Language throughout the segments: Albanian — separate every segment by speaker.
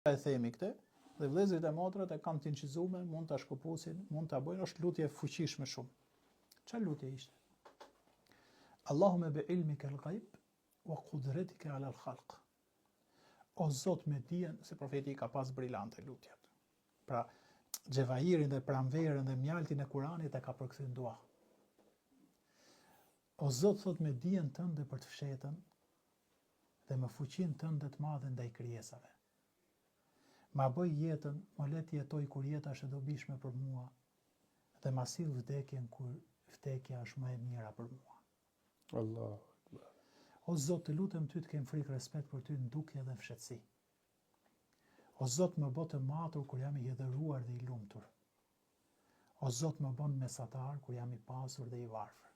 Speaker 1: e themi këtë, dhe vëllezërit e motrat e kanë të incizuar, mund ta shkëpusin, mund ta bëjnë, është lutje e fuqishme shumë. Çfarë lutje ishte? Allahume bi ilmika al-ghaib wa qudratika ala al-khalq. O Zot me dijen, se profeti ka pas brilante lutjet. Pra, xhevahirin dhe pranverën dhe mjaltin e Kuranit e ka përkthyr në dua. O Zot, thot, me dijen tënde për të fshetën dhe me fuqinë tënde të madhe ndaj krijesave. Ma bëj jetën, më le të jetoj kur jeta është e dobishme për mua, dhe ma sill vdekjen kur vdekja është më e mira për mua.
Speaker 2: Allahu Akbar.
Speaker 1: O Zot, të lutem ty të kem frikë respekt për ty në dukje dhe fshetësi. O Zot, më bë të matur kur jam i hidhëruar dhe i lumtur. O Zot, më bën mesatar kur jam i pasur dhe i varfër.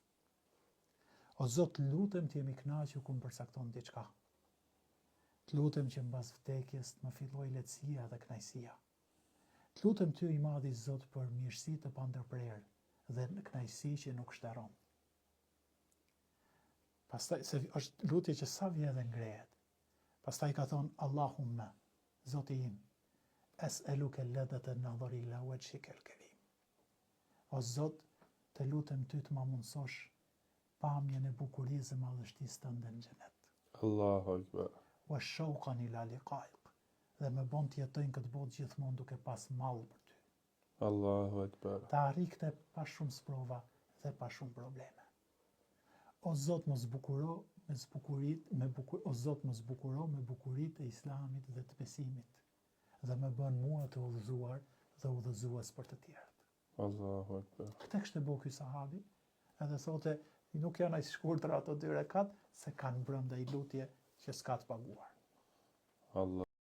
Speaker 1: O Zot, lutem të jem i kënaqur kur më përcakton diçka. Të lutem që mbas vdekjes të më filloj lehtësia dhe kënaqësia. Të lutem ty i madhi Zot për mirësi të pandërprerë dhe në kënaqësi që nuk shteron. Pastaj, se është lutje që sa vjen dhe ngrehet. Pastaj ka thonë Allahumme, Zoti im, es'eluke ledete nadhari ila wajhika al-karim. O Zot, të lutem ty të ma mundësosh pamjen e bukurisë dhe madhështisë tënde në xhenet.
Speaker 2: Allahu Akbar.
Speaker 1: Wa shauqan ila liqa'ik, dhe më bën të jetoj në këtë botë gjithmonë duke pas mall për ty.
Speaker 2: Allahu Akbar.
Speaker 1: Ta arrij këtë pa shumë sprova dhe pa shumë probleme. O Zot, më zbukuro o Zot, më zbukuro me bukuritë e Islamit dhe të besimit, dhe më bën mua të udhëzuar dhe udhëzues për të tjerët.
Speaker 2: Allahu Akbar.
Speaker 1: Këtë kishte bëu ky sahabi, edhe thote, nuk janë aq shkurtra ato 2 rekat, se kanë brenda i lutje që s'ka të paguar.
Speaker 2: Allah